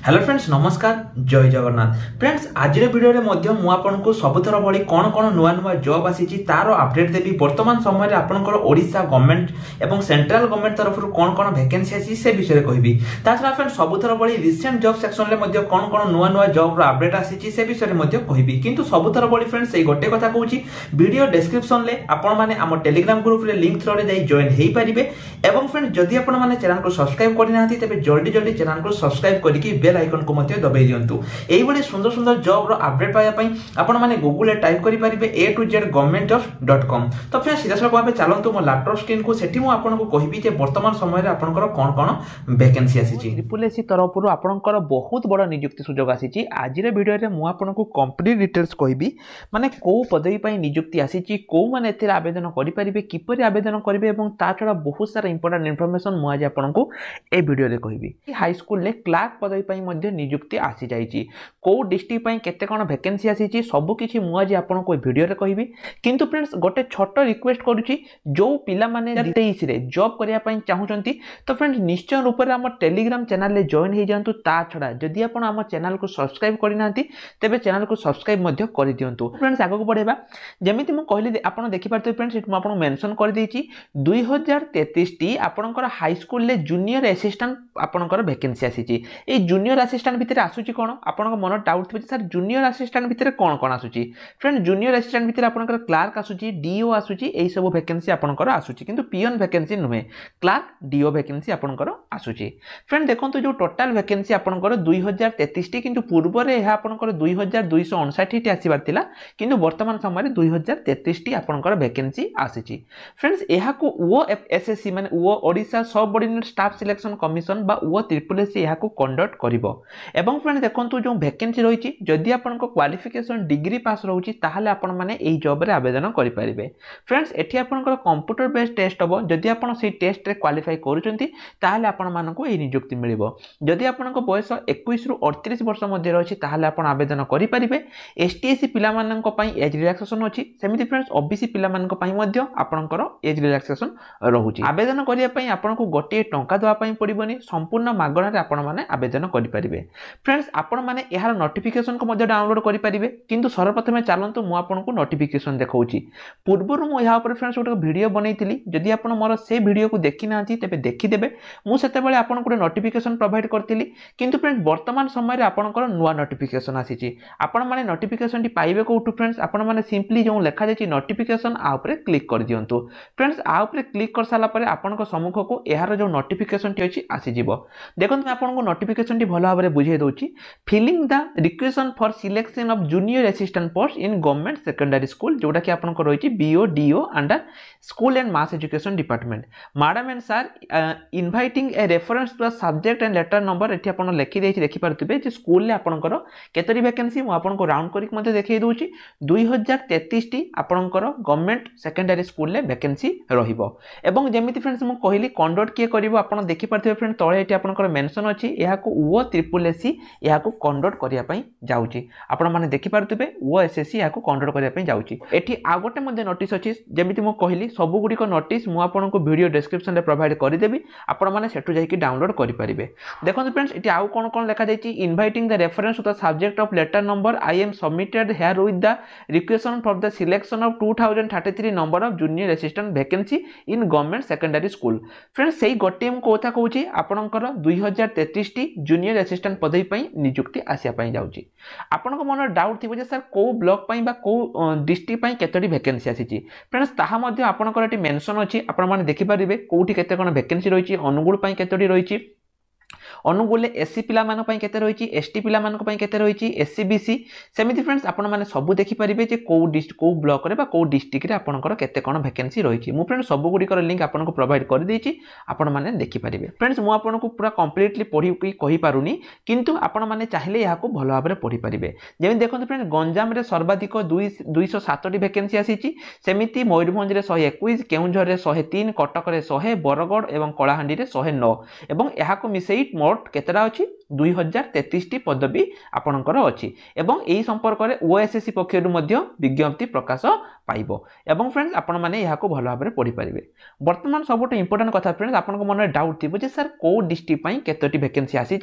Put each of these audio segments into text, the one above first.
Hello friends नमस्कार जय Jagannath friends आज वीडियो रे मध्य मु आपनको सबुथर भली कौन कौन नुआ नुआ जॉब आसी तार अपडेट देबी। वर्तमान समय आपनकर ओडिशा गवर्नमेंट एवं सेंट्रल गवर्नमेंट तरफ कौन कौन वैकेंसी आसी से विषय कहबी। ताछड़ा फ्रेंड्स सबुथर भली रिसेंट जॉब सेक्शन ले मध्य कौन कौन नुआ नुआ जॉब रो अपडेट आसी से विषय मध्य कहबी। किंतु सबुथर भली फ्रेंड्स एई गोटे कथा कहूची वीडियो डिस्क्रिप्शन ले आपण माने हम टेलीग्राम ग्रुप रे लिंक थ्रू रे जाई जॉइन हेई परिबे। एवं फ्रेंड्स जदि आपण माने चैनल को सब्सक्राइब करि नाथि तबे जल्दी जल्दी चैनल को सब्सक्राइब करिकि बेल आइकन को मध्य दबाई दियंतु। एई बडे सुंदर सुंदर जॉब रो अपडेट पाया पई आपण माने गूगल रे टाइप करि परिबे a to z governmentjob.com। तो फ्रेंड्स सीधा सर भाबे चलंतु मो लैपटॉप स्क्रीन को सेठी मु आपन को कहिबी जे वर्तमान समय रे आपनकर कोन कोन वैकेंसी आसी छि। ट्रिपल तरफ रु आपनकर बहुत बड़ नियुक्ति सुयोग आसी छि। आज रे वीडियो रे मु आपन को कंप्लीट डिटेल्स कहिबी माने को पदवी पई नियुक्ति आसी छि, को माने एते आवेदन करि परिबे, किपरि आवेदन करिवे एवं ता छडा बहुत सारा इंपोर्टेंट इंफॉर्मेशन मु आज आपन को ए वीडियो रे कहिबी। हाई स्कूल ले क्लार्क पदवी पई मध्ये नियुक्ति आसी जाइछि, को डिस्ट्रिक्ट पई केते कोन वैकेंसी आसी छि सब किछि मु आज आपन को वीडियो रे कहिबी। किंतु फ्रेंड्स गोटे छोटो रिक्वेस्ट करूछि जो पिला माने 23 रे जॉब करिया पई चाहुचंती तो फ्रेंड्स निश्चय रूप रे हम टेलीग्राम चैनल ले जॉइन हे जानतु। ता छडा जदि आपण हम चैनल को सब्सक्राइब करि नांती तबे चैनल को सब्सक्राइब मध्ये करि दियंतु। फ्रेंड्स आगो बढ़ेबा जेमिति मु कहली आपण देखि पारते फ्रेंड्स इट मु आपण मेंशन कर देछि 2033 टी आपनकर हाई स्कूल ले जूनियर असिस्टेंट आपनकर वैकेंसी आसी छि। ए जूनियर असिस्टेंट भितर आसुची कोन आपनक मन डाउट थिबे सर जूनियर असिस्टेंट भितर कोन कोन आसुची। फ्रेंड जूनियर असिस्टेंट भितर आपनकर क्लार्क आसुची, डीओ आसुची, एई सब वैकेंसी आपनकर आसुची। किंतु पियन वैकेंसी नुहे, क्लार्क डीओ वैकेंसी आपनकर आसुची। फ्रेंड देखंतु जो टोटल वैकेंसी आपनकर 2033 टी किंतु पूर्व रे एहा आपनकर 2259 टी आसीबार थिला किंतु वर्तमान समय रे 2033 टी आपनकर वैकेंसी आसीची। फ्रेंड्स एहा को ओ एसएससी माने ओ Odisha subordinate staff selection commission बा ओ ट्रिपल एससी एहा को कंडक्ट करिवो। एवं फ्रेंड देखंतु जो वैकेंसी रहिछि जदि आपनको क्वालिफिकेशन डिग्री पास रहउछि ताहाले आपण माने एई जॉब रे आवेदन करि परिबे। फ्रेंड्स एठी आपनकर कंप्यूटर बेस्ड टेस्ट हबो, जदि आपण सेई टेस्ट रे क्वालिफाई करूचंती ताहाले आपण मानको एई नियुक्ति मिलिबो। जदि आपनको बयस 21 रु 38 वर्ष मध्ये रहछि ताहाले आपण आवेदन करि परिबे। एसटीएससी पिला माननक पई एज रिलैक्सेशन अछि, सेमिति फ्रेंड्स ओबीसी पिला माननक पई मध्ये आपनकर एज रिलैक्सेशन रहउछि। आवेदन करिया पई आपनको गोटे टंका दवा पई पड़िबोनी, संपूर्ण मागणा रे आपण माने आवेदन करि परिबे। फ्रेंड्स आपण माने एहार नोटिफिकेशन को मध्ये डाउनलोड करि परिबे। किंतु सर्वप्रथमे चलंतु मु आपनको नोटिफिकेशन देखौछि। पूर्वरु मु एहा ऊपर फ्रेंड्स गोटे वीडियो बनैतिली, जदि आपण मोर से वीडियो को देखि नांती तबे देखि देबे। मु सेते बेले आपण को नोटिफिकेशन प्रोवाइड करतिली। किंतु फ्रेंड्स वर्तमान समय रे आपनकर नुवा नोटिफिकेशन आसीछि। आपण माने नोटिफिकेशन टी पाइबे कोठु फ्रेंड्स आपण माने सिंपली जो लेखा जायछि नोटिफिकेशन आ ऊपर क्लिक कर दियंतु। फ्रेंड्स आ ऊपर क्लिक कर साला परे आपनक सम्मुख को एहार जो नोटिफिकेशन टी अछि आसी जिवो। देखंतु मैं आपनको नोटिफिकेशन टी भलो भाबरे बुझाइ दउछि। Filling the requisition for selection of junior assistant post in government secondary school जोटा कि आपनको रहिछि बीओ डीओ under school and mass education department. Madam and sir inviting a reference to the subject and letter number एठी आपण लेखि देछि देखि पारथिबे जे स्कूल ले आपनकर केतरी वैकेंसी मु आपनको राउंड करिक मध्ये देखै दउछि 2033 टी आपनकर गवर्नमेंट सेकेंडरी स्कूल ले वैकेंसी रहिबो। एवं जेमिति फ्रेंड्स मु कहिली कंडक्ट के करिवो आपण देखि पारथिबे फ्रेंड तळे एठी आपनकर मेंशन अछि एहा को ओ ट्रिपल एससी एहा को कंडक्ट करिया पई जाउछि। आपण माने देखि पारथिबे ओ एसएससी एहा को कंडक्ट करिया पई जाउछि। एठी आ गोटे मध्ये नोटिस अछि जेमिति मु कहिली सब गुडी को नोटिस मु आपनको वीडियो डिस्क्रिप्शन रे प्रोवाइड करि देबी। आपण माने सेटु जाई कि डाउनलोड करि परिबे। देखंतु फ्रेंड्स एठी आउ कोन कोन लेखा जायछि inviting the reference to the subject of letter number I am submitted herewith the requisition for the selection of 2033 number of junior assistant vacancy in government secondary school. Friends सेही गोटे मु कोथा कहूछि आपनकर 2033 टी जूनियर असिस्टेंट पदवी पई नियुक्ति आसिया पई जाउछि। आपनको मन doubt थिबो जे सर को ब्लॉक पई बा को डिस्ट्रिक्ट पई केतोडी वैकेंसी आसीछि। फ्रेंड्स ताहा मध्ये आपनकर एटी मेंशन अछि, आपण माने देखि परिबे कोठी केते कोन वैकेंसी रहिछि, अनुगुण पई केतोडी रहिछि, अनुगुल एससी पिला मान पई केते रहिछि, एसटी पिला मान पई केते रहिछि, एससी बीसी सेमिति फ्रेंड्स आपण माने सब देखि परिबे जे को ब्लॉक रे बा को डिस्ट्रिक्ट रे आपनकर केते कोन वैकेंसी रहिछि। मु फ्रेंड्स सब गुडी कर लिंक आपनको प्रोवाइड कर देछि, आपण माने देखि परिबे। फ्रेंड्स मु आपनको पूरा कंप्लीटली पढि की कहि पारुनी किंतु आपण माने चाहिले याको भलो भाबरे पढि परिबे। जेमि देखंतु फ्रेंड्स गंजाम रे सर्वाधिक 207 टी वैकेंसी आसीछि, सेमिति मयूरभंज रे 121, केउंझर रे 103, कटक रे 100, बरगड़ एवं कलाहांडी रे 109 एवं याको मिसेई मोट केतरा अछि 2033 टी पदवी आपणकर अछि। एवं एही संपर्क रे ओएसएससी पक्षरु मध्ये विज्ञप्ति प्रकाश पाइबो एवं फ्रेंड्स आपण माने यहाँ को भल भाव में पढ़ी पारे। बर्तमान सबुठ इंपोर्टाट कथा फ्रेंड्स आपण मन में डाउट थी जे सर कौ डिस्ट्रिक्ट केतोटी वैकेंसी आसी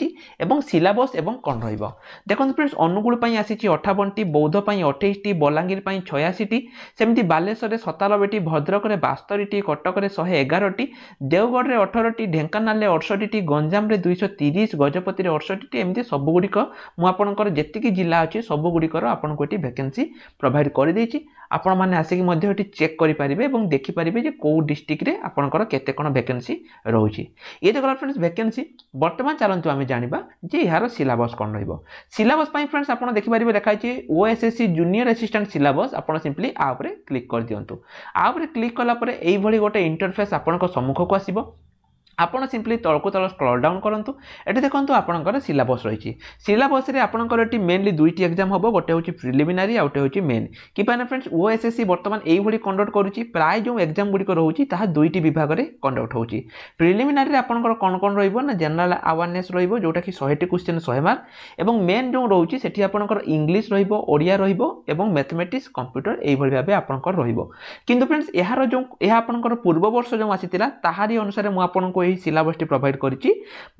सिलेबस एवं कौन रहिबो। देखो फ्रेंड्स अनुगुल आसी 58टी, बौद्ध 28टी, बलांगीर 86टी, सेमती बालेश्वर 97टी, भद्रक 72टी, कटक 111टी, देवगढ़ 18टी, ढेंकानाल 68टी, गंजाम 230, गजपति 68टी, एमती सबुगुड़िक मुझे जेतिकी जिला अच्छी सबुगुड़िकर आपको ये वैकेंसी प्रोवाइड कर देछि। आपण माने आसिक मध्य एटी चेक करि परिबे एवं देखि परिबे जे को डिस्ट्रिक्ट रे आपनकर केते कोन वैकेंसी रहउछि। ये देखला फ्रेंड्स वैकेंसी वर्तमान चलंतु आमे जानिबा जे यार सिलेबस कोन रहइबो। सिलेबस पई फ्रेंड्स आपण देखि परिबे देखाइ छि ओएसएससी जूनियर असिस्टेंट सिलेबस। आपण सिंपली आ ऊपर क्लिक कर दियंतु। आ ऊपर क्लिक कला परे एई भली गोटे इंटरफेस आपनक सम्मुख को आसीबो। आपण सिंपली तलको तल स्क्रॉल डाउन करंतु। एटी देखंतु आपनकर सिलेबस रहिछि। सिलेबस रे आपनकर एटी मेनली दुईटी एग्जाम हबो, गोटे होछि प्रिलिमिनारी आ गोटे होछि मेन। कि पाने फ्रेंड्स ओएसएससी वर्तमान एई भली कंडक्ट करूछि। प्राय जो एग्जाम गुडी को रहउछि ताहा दुईटी विभाग रे कंडक्ट होउछि। प्रिलिमिनारी रे आपनकर कोन कोन रहिबो ना जनरल अवेयरनेस रहिबो जोटा कि 100टी क्वेश्चन 100 मार्क एवं मेन जो रहउछि सेठी आपनकर इंग्लिश रहिबो, ओडिया रहिबो एवं मैथमेटिक्स कंप्यूटर एई भली भाबे आपनकर रहिबो। किंतु फ्रेंड्स एहार जो एहा आपनकर पूर्व वर्ष जो आसीतिला ताहारी अनुसार मु आपनको सिलेबस टी प्रोवाइड करिछि।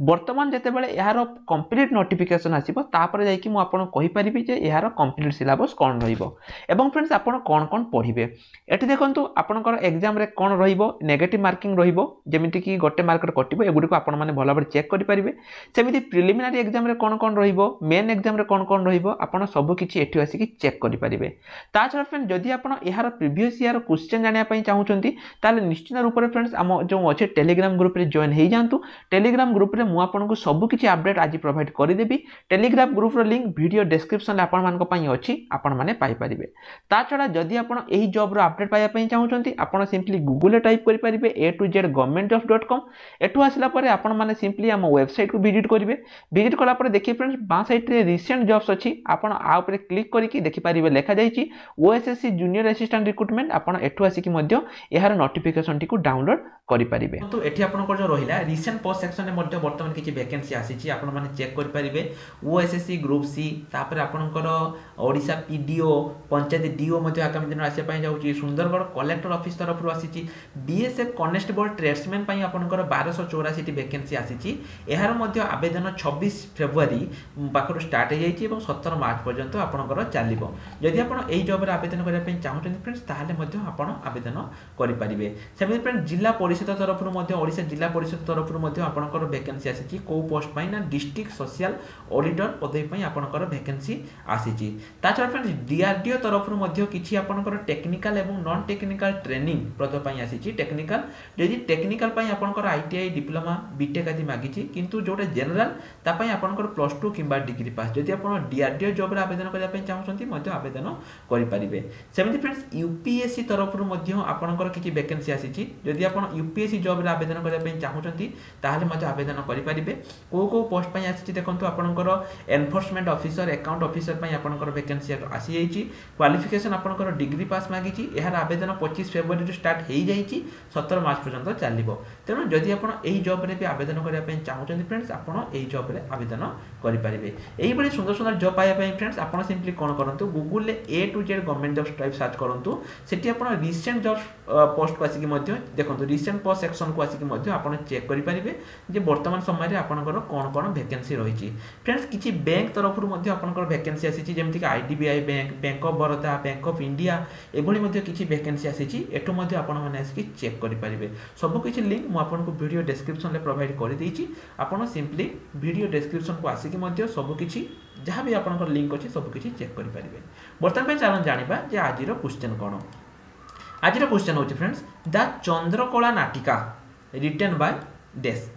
वर्तमान जते बेले यार कंप्लीट नोटिफिकेशन आसीबो तापर जाई कि मु आपन कहि परिबि जे यार कंप्लीट सिलेबस कोन रहिबो एवं फ्रेंड्स आपन कोन कोन पढिबे। एठी देखंतु आपनकर एग्जाम रे कोन रहिबो, नेगेटिव मार्किंग रहिबो जेमिति कि गोटे मार्क कटिबो, एगुडी को आपन माने भला भाबे चेक करि परिबे। सेमिति प्रिलिमिनरी एग्जाम रे कोन कोन रहिबो, मेन एग्जाम रे कोन कोन रहिबो आपन सब किछि एठी आसी कि चेक करि परिबे। ता छडा फ्रेंड्स जदि आपन यार प्रीवियस ईयर क्वेश्चन जानिया पई चाहुचंती ताले निश्चित रूप रे फ्रेंड्स हम जो अछि टेलीग्राम ग्रुप रे जॉइन हे जांतु। टेलीग्राम ग्रुप रे मु आपनको सब किछि अपडेट आज प्रोवाइड करि देबी। टेलीग्राम ग्रुप रो लिंक वीडियो डिस्क्रिप्शन रे आपन मान को पई अछि, आपन माने पाई परिबे। ता छडा जदि आपन एही जॉब रो अपडेट पाया पई चाहुचंती आपन सिंपली गूगल रे टाइप करि परिबे a2z governmentjobs.com। एठु आसिला परे आपन माने सिंपली हम वेबसाइट को विजिट करिवे। विजिट कला परे देखि फ्रेंड्स बा साइड रे रिसेंट जॉब्स अछि, आपन आ ऊपर क्लिक करिकि देखि परिबे लेखा जाईछि ओएसएससी जूनियर असिस्टेंट रिक्रूटमेंट। आपन एठु आसी कि मध्य एहार नोटिफिकेशन टी को डाउनलोड करि परिबे। तो एठी आपन जो रहिला रिसेंट पोस्ट सेक्शन में मध्य वर्तमान किछि वैकेंसी आसीछि, आपन माने चेक करि परिबे। ओएसएससी ग्रुप सी तापर आपनकर ओडिसा पीडीओ पंचायत डीओ मध्य आगामी दिन आसे पई जाउछि। सुंदरगढ़ कलेक्टर ऑफिस तरफ रु आसीछि। बीएसएफ कांस्टेबल ट्रेड्समैन पई आपनकर 1284 टी वैकेंसी आसीछि। एहार मध्य आवेदन 26 फेब्रुआरी पाखरु स्टार्ट हे जाइछि एवं 17 मार्च पर्यंत आपनकर चालिबो। जदि आपन एही जॉब रे आवेदन करिया पई चाहुछन फ्रेंड्स ताहाले मध्य आपन आवेदन करि परिबे। सेमे फ्रेंड्स जिला परिषद तरफ रु मध्य ओडिसा जिला परिषद तरफ रु मध्य आपनकर वैकेंसी आसीछि। को पोस्ट पई ना डिस्ट्रिक्ट सोशल ऑडिटर पदवी पई आपनकर वैकेंसी आसीछि। ताछडा फ्रेंड्स डीआरडीओ तरफ रु मध्य किछि आपनकर टेक्निकल एवं नॉन टेक्निकल ट्रेनिंग पद पई आसीछि। टेक्निकल जदि टेक्निकल पई आपनकर आईटीआई डिप्लोमा बीटेक आदि मागिछि, किंतु जोटा जनरल ता पई आपनकर +2 किंबा डिग्री पास। जदि आपन डीआरडीओ जॉब रे आवेदन करिया पई चाहुछंती मध्य आवेदन करि परिबे। सेमिति फ्रेंड्स यूपीएससी तरफ रु मध्य आपनकर किछि वैकेंसी आसीछि। जदि आपन यूपीएससी जॉब रे आवेदन करिया पई चाहुछंती ताहाले मध्य आवेदन करि परिबे। को पोस्ट पई आसीछि देखंतु आपनकर एनफोर्समेंट ऑफिसर अकाउंट ऑफिसर पई आपनकर वैकेंसी आसी जाइछि। क्वालिफिकेशन आपनकर डिग्री पास मागिछि। एहार आवेदन 25 फेब्रुआरी स्टार्ट हेइ जाइछि, 17 मार्च पर्यंत चालिबो। तेनु जदि आपन एही जॉब रे भी आवेदन करिया पई चाहुछंती फ्रेंड्स आपन एही जॉब रे आवेदन करि परिबे। एही बडी सुंदर सुंदर जॉब पाया पई फ्रेंड्स आपन सिंपली कोन करंतु गूगल ले A2Z government jobs type search करंतु। सेठी आपन रिसेंट जॉब्स पोस्ट को आसी कि मध्य देखंतु रिसेंट पोस्ट सेक्शन को आसी कि मध्य आपन चेक करि परिबे जे वर्तमान समय रे आपनकर कोन कोन वैकेंसी रहिछि। फ्रेंड्स किछि बैंक तरफ रु मध्य आपनकर वैकेंसी आसीछि, जेमति कि IDBI bank, bank of Baroda, bank of India एभली मध्य किछि वैकेंसी आसीछि। एठो मध्य आपन माने आसी कि चेक करि परिबे। सब किछि लिंक मु आपनको वीडियो डिस्क्रिप्शन ले प्रोवाइड करि दैछि। आपन सिंपली वीडियो डिस्क्रिप्शन को आसी कि मध्य सब किछि जहां भी आपनकर लिंक अछि सब किछि चेक करि परिबे। वर्तमान पे चलन जानिबा जे आजिर क्वेश्चन कोन। आजिर क्वेश्चन होछि फ्रेंड्स द चंद्रकला नाटिका written by dash.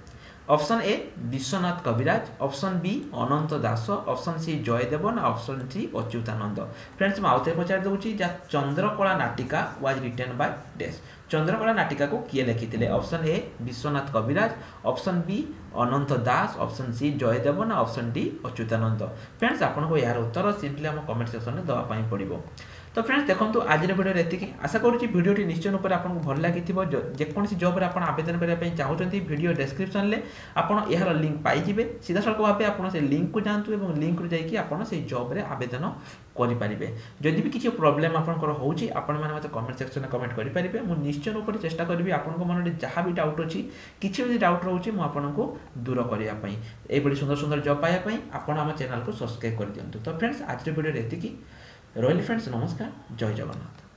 Option A Vishwanath Kaviraj, option B Ananta Das, option C Jayadevan, option C Achyutananda. Friends मैं आउथे पचार दउछि जे चंद्रकला नाटिका was written by dash. Chandrakala नाटिका को किए लिखिथिले? Option A Vishwanath Kaviraj, option B Ananta Das, option C Jayadevan, option D Achyutananda. Friends आपन को यार उत्तर सिंपली हम कमेंट सेक्शन में दवा पई पड़िबो। तो फ्रेंड्स देखो आज भिडियो एति आशा करुँच भिडियोटी निश्चय रूप से आपको भल लगी जेकोसी जॉब आप आवेदन करने चाहते भिडियो डिस्क्रिप्शन में आपड़ यार लिंक पाइबे सीधा सड़क भाव आप लिंक को जातु और लिंक रू जाकि जॉब रे आवेदन करेंगे जदि भी किसी प्रोब्लेम आपंकर होची मत कमेंट सेक्शन में कमेंट करेंगे मुझे निश्चय रूप से चेष्टा करी आपको मन में जहाँ भी डाउट अच्छी किसी भी डाउट रोचे मुझे दूर करने ये सुंदर सुंदर जॉब पाइबापी आप चैनल को सब्सक्राइब कर दिंतु। तो फ्रेंड्स आज भिडियो एति रही फ्रेंड्स नमस्कार जय जगन्नाथ।